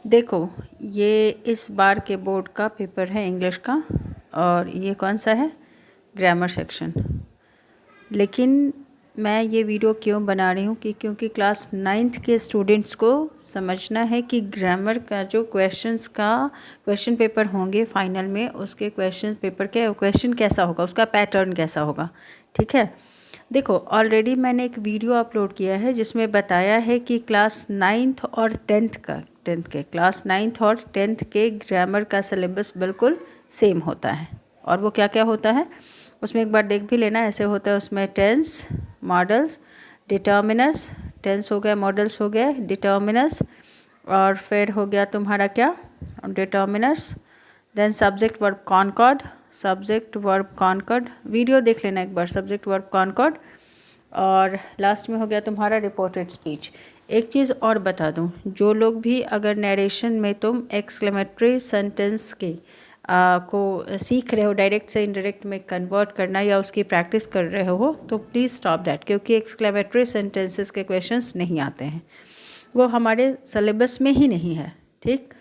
देखो, ये इस बार के बोर्ड का पेपर है इंग्लिश का, और ये कौन सा है, ग्रामर सेक्शन। लेकिन मैं ये वीडियो क्यों बना रही हूँ कि क्योंकि क्लास 9th के स्टूडेंट्स को समझना है कि ग्रामर का जो क्वेश्चन पेपर होंगे फाइनल में, उसके क्वेश्चन पेपर के क्वेश्चन कैसा होगा, उसका पैटर्न कैसा होगा। ठीक है, देखो ऑलरेडी मैंने एक वीडियो अपलोड किया है जिसमें बताया है कि क्लास 9th और 10th के ग्रामर का सिलेबस बिल्कुल सेम होता है। और वो क्या क्या होता है उसमें एक बार देख भी लेना। ऐसे होता है उसमें टेंस, मॉडल्स, डिटर्मिनर्स, टेंस हो गया, मॉडल्स हो गए, डिटर्मिनर्स, और फिर हो गया तुम्हारा क्या, determiners, then subject verb concord, video देख लेना एक बार, सब्जेक्ट वर्ब कॉन्कॉर्ड, और लास्ट में हो गया तुम्हारा रिपोर्टेड स्पीच। एक चीज़ और बता दूं, जो लोग भी अगर नरेशन में तुम एक्सक्लेमेटरी सेंटेंस के को सीख रहे हो, डायरेक्ट से इनडायरेक्ट में कन्वर्ट करना या उसकी प्रैक्टिस कर रहे हो, तो प्लीज़ स्टॉप दैट, क्योंकि एक्सक्लेमेटरी सेंटेंसेस के क्वेश्चंस नहीं आते हैं, वो हमारे सिलेबस में ही नहीं है। ठीक,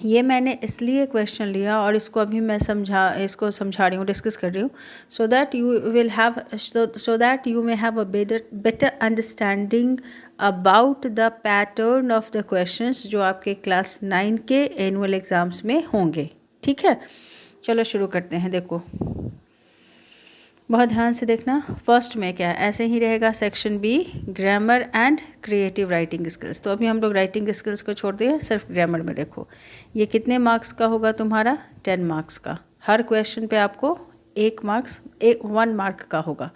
ये मैंने इसलिए क्वेश्चन लिया और इसको अभी मैं इसको समझा रही हूँ, डिस्कस कर रही हूँ, so that you may have a better understanding about the pattern of the questions जो आपके क्लास 9 के एनुअल एग्ज़ाम्स में होंगे। ठीक है, चलो शुरू करते हैं। देखो बहुत ध्यान से देखना, फर्स्ट में क्या है, ऐसे ही रहेगा section B, grammar and creative writing skills. तो अभी हम लोग राइटिंग स्किल्स को छोड़ दिए, सिर्फ ग्रामर में देखो ये कितने मार्क्स का होगा तुम्हारा, 10 मार्क्स का। हर क्वेश्चन पे आपको 1 मार्क का होगा।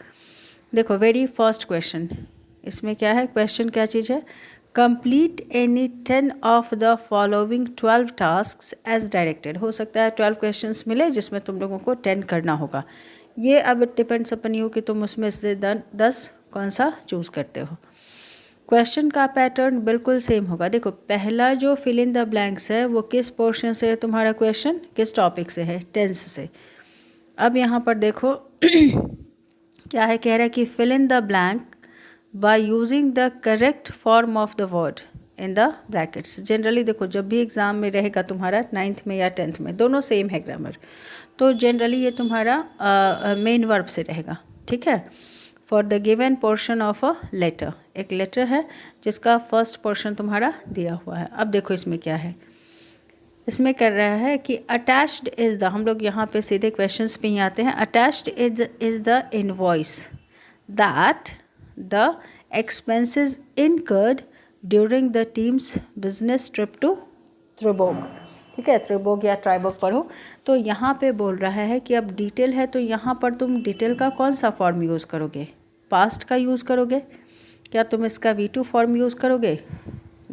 देखो वेरी फर्स्ट क्वेश्चन, इसमें क्या है, क्वेश्चन क्या चीज़ है, complete any 10 of the following 12 task as directed. हो सकता है 12 क्वेश्चंस मिले जिसमें तुम लोगों को 10 करना होगा। ये अब डिपेंड्स अपन यू कि तुम उसमें से 10 कौन सा चूज़ करते हो। क्वेश्चन का पैटर्न बिल्कुल सेम होगा। देखो पहला जो फिल इन द ब्लैंक्स है वो किस पोर्शन से है तुम्हारा क्वेश्चन, किस टॉपिक से है, टेंस से। अब यहाँ पर देखो क्या है, कह रहा है कि fill in the blank by using the correct form of the word in the brackets. Generally देखो जब भी एग्ज़ाम में रहेगा तुम्हारा 9th में या 10th में, दोनों सेम है ग्रामर, तो जनरली ये तुम्हारा मेन वर्ब से रहेगा। ठीक है, for the given portion of a letter, एक लेटर है जिसका फर्स्ट पोर्शन तुम्हारा दिया हुआ है। अब देखो इसमें क्या है, इसमें कर रहा है कि अटैच्ड इज़ द, हम लोग यहाँ पे सीधे क्वेश्चंस पे ही आते हैं। Attached is the invoice that the expenses incurred during the team's business trip to त्रिबोग। ठीक है, त्रिबोग या ट्राइबोग पढ़ो। तो यहाँ पे बोल रहा है कि अब डिटेल है, तो यहाँ पर तुम डिटेल का कौन सा फॉर्म यूज़ करोगे, पास्ट का यूज़ करोगे, क्या तुम इसका V2 फॉर्म यूज़ करोगे,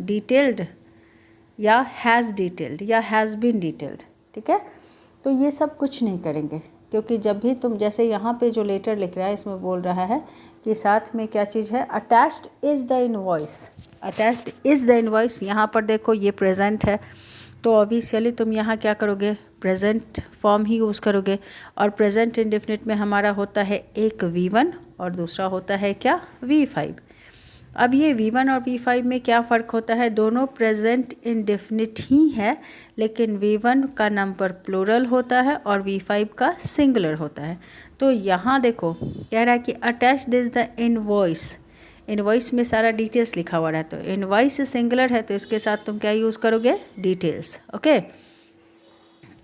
डिटेल्ड, या हैज़ डिटेल्ड, या हैज़ बीन डिटेल्ड। ठीक है, तो ये सब कुछ नहीं करेंगे, क्योंकि जब भी तुम, जैसे यहाँ पे जो लेटर लिख रहा है इसमें बोल रहा है कि साथ में क्या चीज़ है, attached is the invoice. Attached is the invoice, यहाँ पर देखो ये प्रेजेंट है, तो ऑब्वियसली तुम यहाँ क्या करोगे, प्रेजेंट फॉर्म ही यूज़ करोगे। और प्रेजेंट इंडेफिनिट में हमारा होता है एक V1 और दूसरा होता है क्या, V5। अब ये V1 और V5 में क्या फ़र्क होता है, दोनों प्रेजेंट इंडेफिनिट ही है, लेकिन V1 का नंबर प्लूरल होता है और V5 का सिंगुलर होता है। तो यहाँ देखो कह रहा है कि attached is the invoice, invoice में सारा डिटेल्स लिखा हुआ है, तो इनवॉइस सिंगुलर है तो इसके साथ तुम क्या यूज़ करोगे, डिटेल्स। ओके,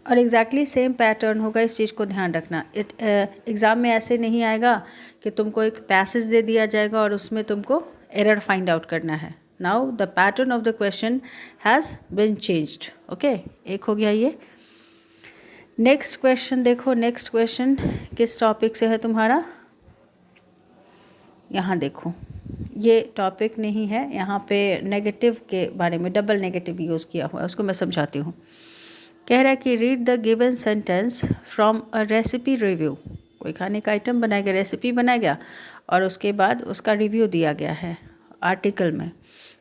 और एग्जैक्टली सेम पैटर्न होगा, इस चीज़ को ध्यान रखना। एग्ज़ाम में ऐसे नहीं आएगा कि तुमको एक पैसेज दे दिया जाएगा और उसमें तुमको एरर फाइंड आउट करना है। Now the pattern of the question has been changed. Okay, एक हो गया ये। नेक्स्ट क्वेश्चन देखो, नेक्स्ट क्वेश्चन किस टॉपिक से है तुम्हारा, यहाँ देखो ये टॉपिक नहीं है, यहाँ पे नेगेटिव के बारे में, डबल नेगेटिव यूज़ किया हुआ है, उसको मैं समझाती हूँ। कह रहा है कि read the given sentence from a recipe review. कोई खाने का आइटम बनाया गया, रेसिपी बनाया गया, और उसके बाद उसका रिव्यू दिया गया है आर्टिकल में।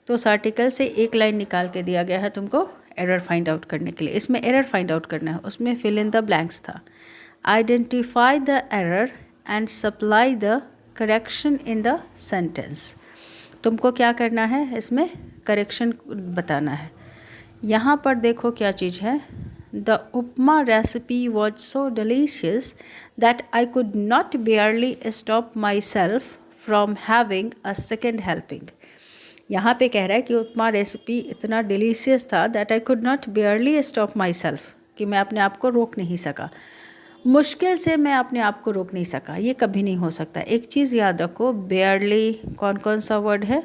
तो उस आर्टिकल से एक लाइन निकाल के दिया गया है तुमको एरर फाइंड आउट करने के लिए। इसमें एरर फाइंड आउट करना है, उसमें फिल इन द ब्लैंक्स था। Identify the error and supply the correction in the sentence. तुमको क्या करना है, इसमें करेक्शन बताना है। यहाँ पर देखो क्या चीज़ है, the upma recipe was so delicious that I could not बेयरली stop my self from having a second helping. यहाँ पे कह रहा है कि उपमा रेसिपी इतना डिलीशियस था that I could not बेयरली stop my self, कि मैं अपने आप को रोक नहीं सका, मुश्किल से मैं अपने आप को रोक नहीं सका। ये कभी नहीं हो सकता। एक चीज़ याद रखो, बेयरली कौन कौन सा वर्ड है,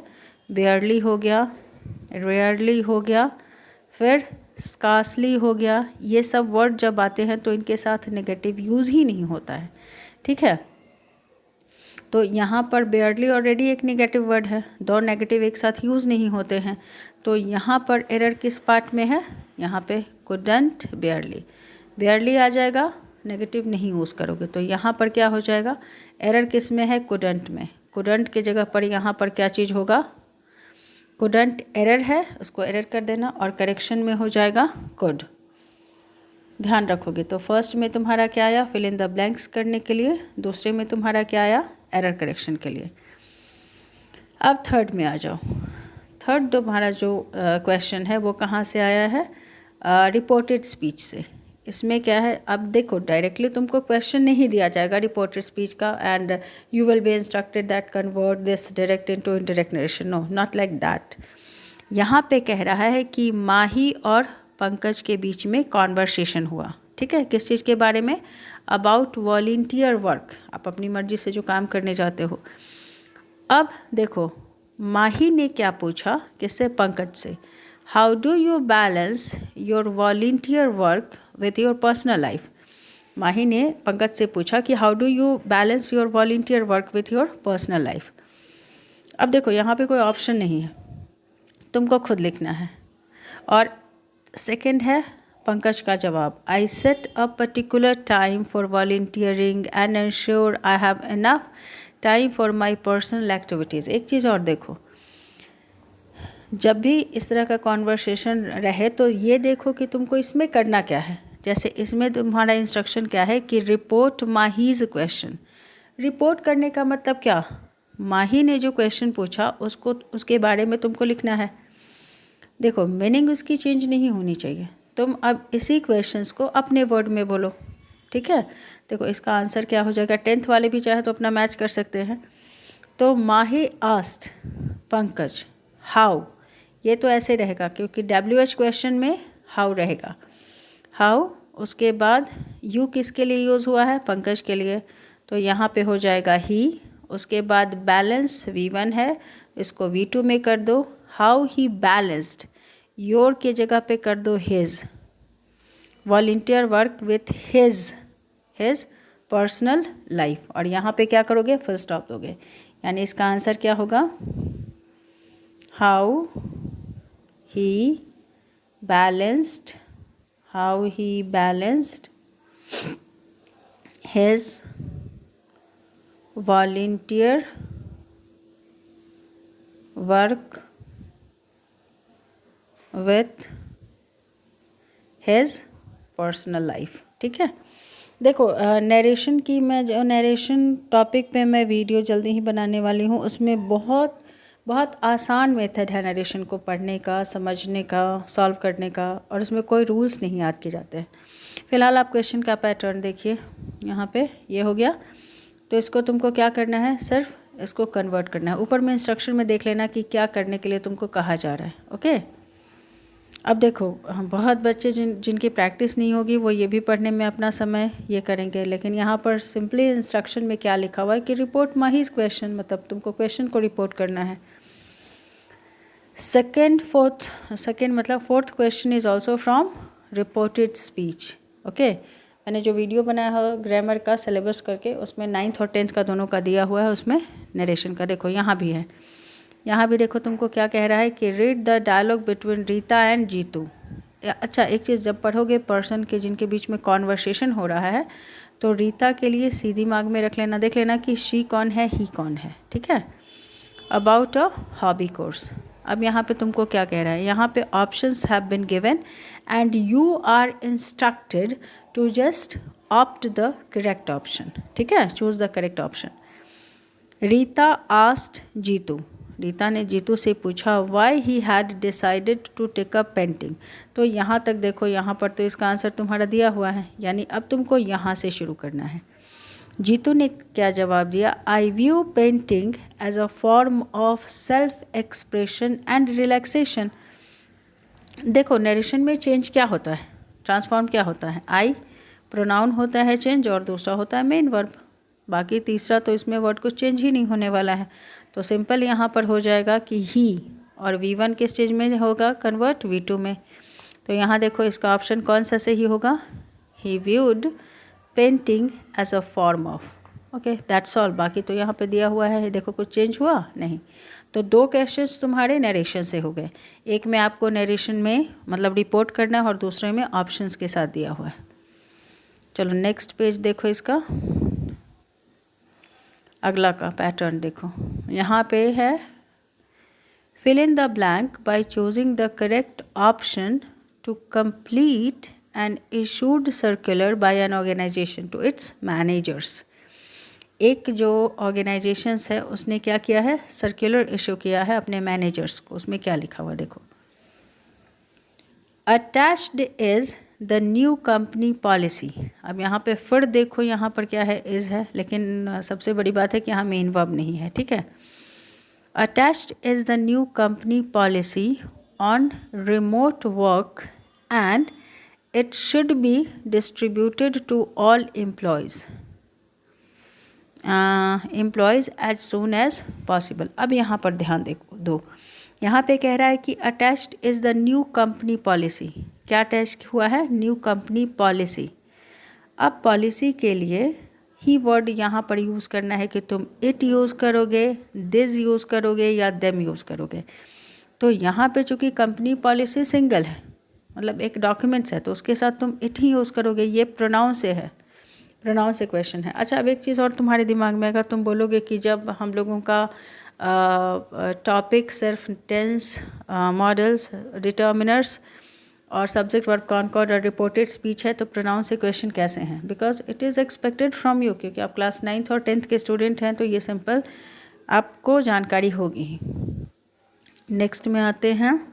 बेयरली हो गया, रेयरली हो गया, फिर स्कार्सली हो गया। ये सब वर्ड जब आते हैं तो इनके साथ नेगेटिव यूज़ ही नहीं होता है, ठीक है। तो यहाँ पर बेयरली ऑलरेडी एक नेगेटिव वर्ड है, दो नेगेटिव एक साथ यूज़ नहीं होते हैं। तो यहाँ पर एरर किस पार्ट में है, यहाँ पे कुडंट बेयरली, बेयरली आ जाएगा, नेगेटिव नहीं यूज़ करोगे। तो यहाँ पर क्या हो जाएगा, एरर किस में है, कुडंट में। कुडंट के जगह पर यहाँ पर क्या चीज़ होगा, कुडंट एरर है, उसको एरर कर देना और करेक्शन में हो जाएगा कुड। ध्यान रखोगे। तो फर्स्ट में तुम्हारा क्या आया, फिल इन द ब्लैंक्स करने के लिए, दूसरे में तुम्हारा क्या आया, एरर करेक्शन के लिए। अब थर्ड में आ जाओ। थर्ड तुम्हारा जो क्वेश्चन है वो कहाँ से आया है, रिपोर्टेड स्पीच से। इसमें क्या है, अब देखो डायरेक्टली तुमको क्वेश्चन नहीं दिया जाएगा रिपोर्टेड स्पीच का, and you will be instructed that convert this direct into indirect narration. No, not like that. यहाँ पे कह रहा है कि माही और पंकज के बीच में कॉन्वर्सेशन हुआ, ठीक है। किस चीज़ के बारे में, अबाउट वॉलंटियर वर्क, आप अपनी मर्जी से जो काम करने जाते हो। अब देखो माही ने क्या पूछा, किससे, पंकज से, how do you balance your volunteer work with your personal life. Mahi ने पंकज से पूछा कि how do you balance your volunteer work with your personal life. अब देखो यहाँ पे कोई ऑप्शन नहीं है, तुमको खुद लिखना है। और सेकंड है पंकज का जवाब, I set a particular time for volunteering and ensure I have enough time for my personal activities. एक चीज़ और देखो, जब भी इस तरह का कॉन्वर्सेशन रहे तो ये देखो कि तुमको इसमें करना क्या है। जैसे इसमें तुम्हारा इंस्ट्रक्शन क्या है कि रिपोर्ट माहीज़ क्वेश्चन। रिपोर्ट करने का मतलब क्या, माही ने जो क्वेश्चन पूछा उसको, उसके बारे में तुमको लिखना है। देखो मीनिंग उसकी चेंज नहीं होनी चाहिए, तुम अब इसी क्वेश्चंस को अपने वर्ड में बोलो, ठीक है। देखो इसका आंसर क्या हो जाएगा, 10th वाले भी चाहे तो अपना मैच कर सकते हैं। तो माही आस्क्ड पंकज हाउ, ये तो ऐसे रहेगा क्योंकि WH क्वेश्चन में हाउ रहेगा, हाउ। उसके बाद यू किसके लिए यूज़ हुआ है, पंकज के लिए, तो यहाँ पे हो जाएगा ही। उसके बाद बैलेंस V1 है, इसको V2 में कर दो। हाउ ही बैलेंस्ड, योर के जगह पे कर दो his, volunteer work with his personal life, और यहाँ पे क्या करोगे, फुल स्टॉप दोगे। यानी इसका आंसर क्या होगा, how he balanced his volunteer work with his personal life, ठीक है। देखो नरेशन की, मैं जो नरेशन टॉपिक पे मैं वीडियो जल्दी ही बनाने वाली हूँ, उसमें बहुत आसान मेथड है नरेशन को पढ़ने का, समझने का, सॉल्व करने का, और उसमें कोई रूल्स नहीं याद किए जाते हैं। फ़िलहाल आप क्वेश्चन का पैटर्न देखिए, यहाँ पे ये हो गया। तो इसको तुमको क्या करना है, सिर्फ इसको कन्वर्ट करना है। ऊपर में इंस्ट्रक्शन में देख लेना कि क्या करने के लिए तुमको कहा जा रहा है, ओके। अब देखो बहुत बच्चे जिनकी प्रैक्टिस नहीं होगी वो ये भी पढ़ने में अपना समय ये करेंगे, लेकिन यहाँ पर सिंपली इंस्ट्रक्शन में क्या लिखा हुआ है कि रिपोर्ट माहीज़ क्वेश्चन, मतलब तुमको क्वेश्चन को रिपोर्ट करना है। सेकेंड मतलब fourth question is also from reported speech, okay. मैंने जो वीडियो बनाया है ग्रामर का सिलेबस करके, उसमें 9th और 10th का दोनों का दिया हुआ है, उसमें नरेशन का देखो यहाँ भी है। यहाँ भी देखो तुमको क्या कह रहा है कि read the dialogue between Rita and Jitu. अच्छा एक चीज़, जब पढ़ोगे पर्सन के जिनके बीच में कॉन्वर्सेशन हो रहा है, तो रीता के लिए सीधी दिमाग में रख लेना, देख लेना कि शी कौन है, ही कौन है, ठीक है। About a hobby course. अब यहाँ पे तुमको क्या कह रहा है, यहाँ पे options have been given and you are instructed to just opt the correct option, ठीक है, choose the correct option. Rita asked Jitu, Rita ने जीतू से पूछा why he had decided to take up painting. तो यहाँ तक देखो, यहाँ पर तो इसका आंसर तुम्हारा दिया हुआ है, यानी अब तुमको यहाँ से शुरू करना है। जीतू ने क्या जवाब दिया, I view painting as a form of self expression and relaxation. देखो नरेशन में चेंज क्या होता है, ट्रांसफॉर्म क्या होता है, आई प्रोनाउन होता है चेंज और दूसरा होता है मेन वर्ब, बाकी तीसरा तो इसमें वर्ड कुछ चेंज ही नहीं होने वाला है। तो सिंपल यहाँ पर हो जाएगा कि ही, और V1 किस स्टेज में होगा कन्वर्ट, V2 में। तो यहाँ देखो इसका ऑप्शन कौन सा सही होगा, he viewed painting as a form of, okay that's all. बाकी तो यहाँ पे दिया हुआ है, देखो कुछ चेंज हुआ नहीं। तो 2 क्वेश्चंस तुम्हारे नरेशन से हो गए, एक में आपको नरेशन में मतलब रिपोर्ट करना है और दूसरे में ऑप्शंस के साथ दिया हुआ है। चलो नेक्स्ट पेज देखो, इसका अगला का पैटर्न देखो, यहाँ पे है fill in the blank by choosing the correct option to complete an issued circular by an organisation to its managers. एक जो ऑर्गेनाइजेशंस है उसने क्या किया है, सर्कुलर इशू किया है अपने मैनेजर्स को। उसमें क्या लिखा हुआ देखो, attached is the new company policy. अब यहाँ पे फिर देखो, यहाँ पर क्या है, इज़ है, लेकिन सबसे बड़ी बात है कि यहाँ मेन वर्ब नहीं है, ठीक है। Attached is the new company policy on remote work and it should be distributed to all employees as soon as possible. अब यहाँ पर ध्यान दो, यहाँ पे कह रहा है कि attached is the new company policy. क्या अटैच हुआ है, न्यू कंपनी पॉलिसी। अब पॉलिसी के लिए ही वर्ड यहाँ पर यूज़ करना है कि तुम इट यूज़ करोगे, दिस यूज़ करोगे या देम यूज़ करोगे। तो यहाँ पे चूँकि कंपनी पॉलिसी सिंगल है, मतलब एक डॉक्यूमेंट्स है, तो उसके साथ तुम इट ही यूज़ करोगे। ये प्रोनाउन से है, प्रोनाउन से क्वेश्चन है। अच्छा अब एक चीज़ और तुम्हारे दिमाग में आएगा, तुम बोलोगे कि जब हम लोगों का टॉपिक सिर्फ टेंस, मॉडल्स, डिटर्मिनर्स और सब्जेक्ट वर्ब कॉनकॉर्ड और रिपोर्टेड स्पीच है, तो प्रोनाउन से क्वेश्चन कैसे हैं, because it is expected from you, क्योंकि आप क्लास 9th और 10th के स्टूडेंट हैं, तो ये सिंपल आपको जानकारी होगी। नेक्स्ट में आते हैं,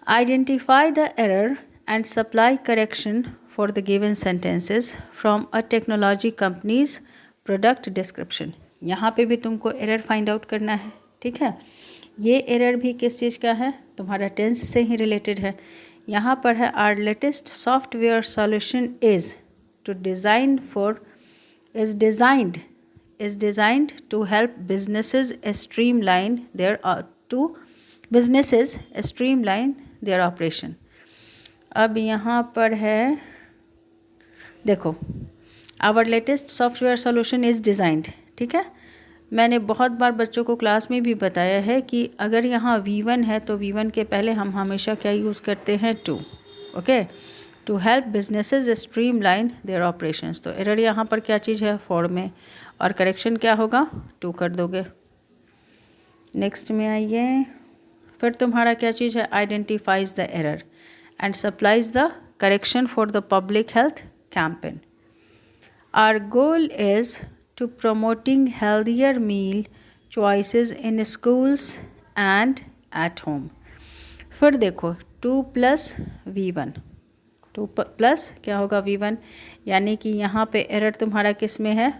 identify the error and supply correction for the given sentences from a technology companies product description. यहाँ पे भी तुमको एरर फाइंड आउट करना है, ठीक है। ये एरर भी किस चीज़ का है, तुम्हारा टेंस से ही रिलेटेड है। यहाँ पर है our latest software solution is designed to help businesses streamline their operation. अब यहाँ पर है देखो, our latest software solution is designed, ठीक है। मैंने बहुत बार बच्चों को क्लास में भी बताया है कि अगर यहाँ V1 है तो V1 के पहले हम हमेशा क्या यूज़ करते हैं, to, okay, to help businesses streamline their operations. तो एरर यहाँ पर क्या चीज़ है, फॉर में, और करेक्शन क्या होगा, टू कर दोगे। नेक्स्ट में आइए, फिर तुम्हारा क्या चीज़ है, identifies the error and supplies the correction for the public health campaign. Our goal is to promoting healthier meal choices in schools and at home। फिर देखो 2 + V1, 2 + क्या होगा, V1, यानी कि यहाँ पे एरर तुम्हारा किस में है,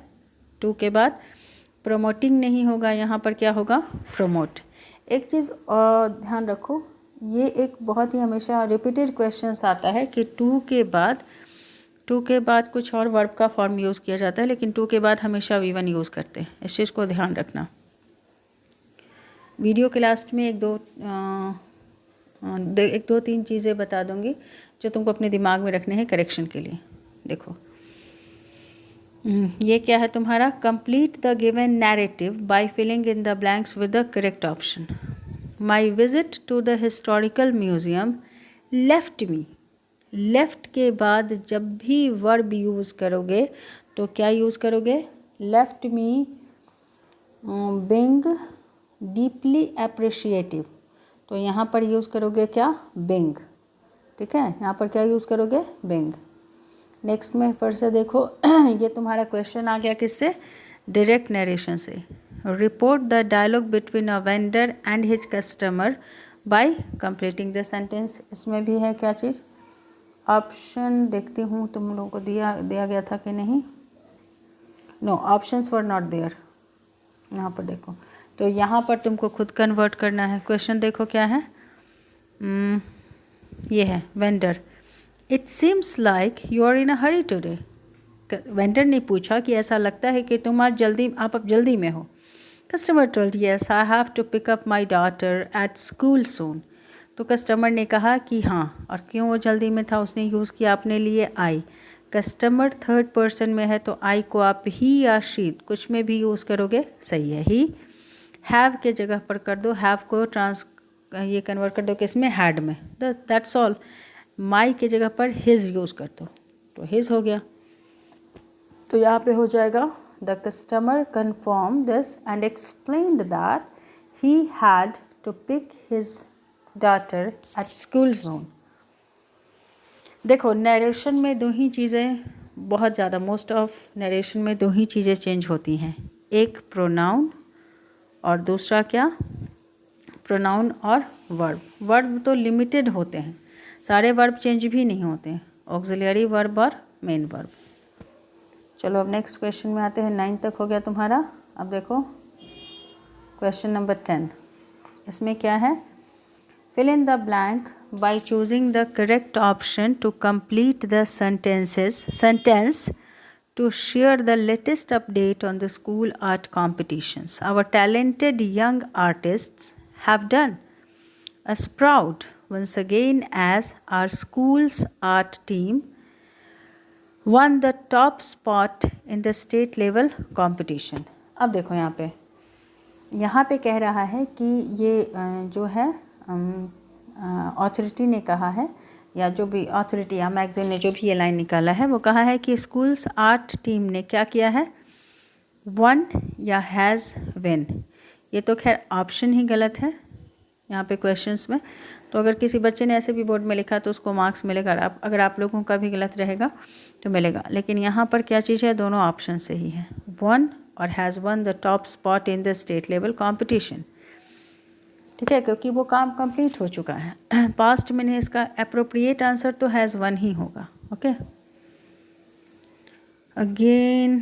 2 के बाद प्रमोटिंग नहीं होगा, यहाँ पर क्या होगा, प्रमोट। एक चीज़ और ध्यान रखो, ये एक बहुत ही हमेशा रिपीटेड क्वेश्चन आता है कि 2 के बाद कुछ और वर्ब का फॉर्म यूज़ किया जाता है, लेकिन 2 के बाद हमेशा V1 यूज़ करते हैं। इस चीज़ को ध्यान रखना। वीडियो के लास्ट में एक दो तीन चीज़ें बता दूंगी जो तुमको अपने दिमाग में रखने हैं करेक्शन के लिए। देखो ये क्या है तुम्हारा, complete the given narrative by filling in the blanks with the correct option. My visit to the historical museum left me. Left के बाद जब भी वर्ब यूज़ करोगे तो क्या यूज़ करोगे, left me being deeply appreciative, तो यहाँ पर यूज़ करोगे क्या, बीइंग, ठीक है। यहाँ पर क्या यूज़ करोगे, बीइंग। नेक्स्ट में फिर से देखो ये तुम्हारा क्वेश्चन आ गया किससे, डायरेक्ट नरेशन से। Report the dialogue between a vendor and his customer by completing the sentence. इसमें भी है क्या चीज़, ऑप्शन देखती हूँ तुम लोगों को दिया गया था कि नहीं। No, options were not there. यहाँ पर देखो, तो यहाँ पर तुमको खुद कन्वर्ट करना है। क्वेश्चन देखो क्या है, ये है vendor, it seems like you are in a hurry today. Vendor ने पूछा कि ऐसा लगता है कि तुम आज आप अब जल्दी में हो। Customer told yes I have to pick up my daughter at school soon. तो कस्टमर ने कहा कि हाँ, और क्यों वो जल्दी में था, उसने यूज़ किया अपने लिए आई। कस्टमर थर्ड पर्सन में है तो आई को आप ही या शी कुछ में भी यूज़ करोगे, सही है। ही हैव के जगह पर कर दो, हैव को ये कन्वर्ट कर दो किसमें, हैड में, दैट्स ऑल। माई के जगह पर हिज यूज़ कर दो तो हिज हो गया। तो यहाँ पे हो जाएगा the customer confirm this and explained that he had to pick his daughter at school zone. देखो नरेशन में दो ही चीज़ें बहुत ज़्यादा, मोस्ट ऑफ नरेशन में दो ही चीज़ें चेंज होती हैं, एक प्रोनाउन और दूसरा क्या, प्रोनाउन और वर्ब। वर्ब तो लिमिटेड होते हैं, सारे वर्ब चेंज भी नहीं होते हैं, ऑक्सिलरी वर्ब और मेन वर्ब। चलो अब नेक्स्ट क्वेश्चन में आते हैं। 9 तक हो गया तुम्हारा। अब देखो क्वेश्चन नंबर 10, इसमें क्या है, fill in the blank by choosing the correct option to complete the sentence to share the latest update on the school art competitions our talented young artists have done us proud once again as our school's art team won the top spot in the state level competition। अब देखो यहाँ पे कह रहा है कि ये जो है अथॉरिटी ने कहा है, या जो भी अथॉरिटी या मैगजीन ने जो भी ये लाइन निकाला है, वो कहा है कि स्कूल्स आर्ट टीम ने क्या किया है, वन या हैज़ विन। ये तो खैर ऑप्शन ही गलत है यहाँ पे क्वेश्चंस में, तो अगर किसी बच्चे ने ऐसे भी बोर्ड में लिखा तो उसको मार्क्स मिलेगा, अगर आप लोगों का भी गलत रहेगा तो मिलेगा। लेकिन यहाँ पर क्या चीज़ है, दोनों ऑप्शन सही है, वन और has one the top spot in the state level competition. ठीक है, क्योंकि वो काम कंप्लीट हो चुका है। पास्ट में नहीं, इसका अप्रोप्रिएट आंसर तो हैज़ वन ही होगा। ओके, अगेन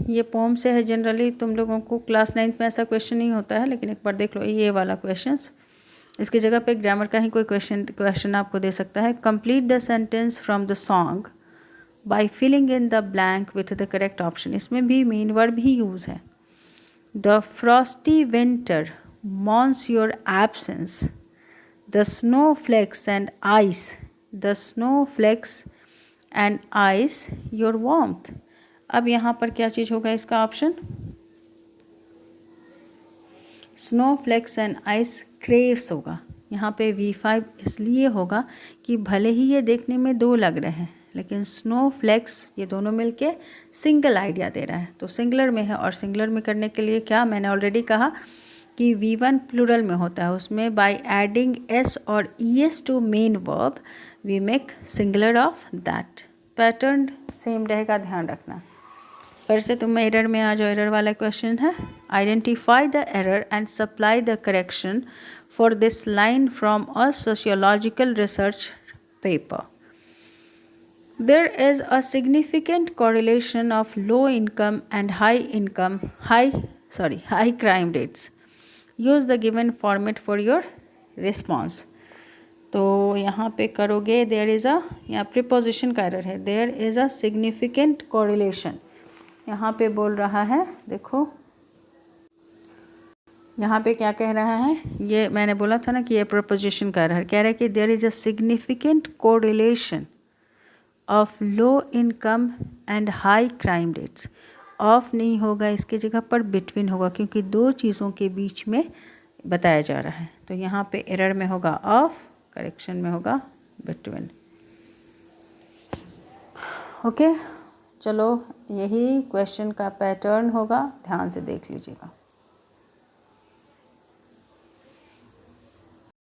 ये पोम से है। जनरली तुम लोगों को क्लास 9 में ऐसा क्वेश्चन नहीं होता है, लेकिन एक बार देख लो ये वाला क्वेश्चंस, इसकी जगह पे ग्रामर का ही कोई क्वेश्चन आपको दे सकता है। Complete the sentence from the song by filling in the blank with the correct option. इसमें भी मेन वर्ब ही यूज़ है। The frosty winter mourns your absence, the snowflakes and ice, the snowflakes and ice your warmth। अब यहाँ पर क्या चीज़ होगा इसका option, snowflakes and ice craves होगा। यहाँ पे V5 इसलिए होगा कि भले ही ये देखने में दो लग रहे हैं, लेकिन snowflakes ये दोनों मिलके सिंगल आइडिया दे रहा है, तो सिंगुलर में है, और सिंगुलर में करने के लिए क्या, मैंने ऑलरेडी कहा कि V1 प्लूरल में होता है, उसमें बाय एडिंग एस और ES to main verb we make singular of that. Pattern same रहेगा, ध्यान रखना। फिर से तुम एरर में आ जाओ। एरर वाला क्वेश्चन है, identify the error and supply the correction for this line from a sociological research paper. There is a significant correlation of low income and high crime rates. Use the given format for your response. तो यहाँ पे करोगे there is a, यहाँ preposition का error है, there is a significant correlation। यहाँ पे बोल रहा है, देखो यहाँ पे क्या कह रहा है, ये मैंने बोला था ना कि ये preposition का error, कह रहा है कि there is a significant correlation of low income and high crime rates. Of नहीं होगा, इसके जगह पर बिटवीन होगा, क्योंकि दो चीज़ों के बीच में बताया जा रहा है। तो यहाँ पे एरर में होगा ऑफ, करेक्शन में होगा बिटवीन। ओके, चलो यही क्वेश्चन का पैटर्न होगा, ध्यान से देख लीजिएगा।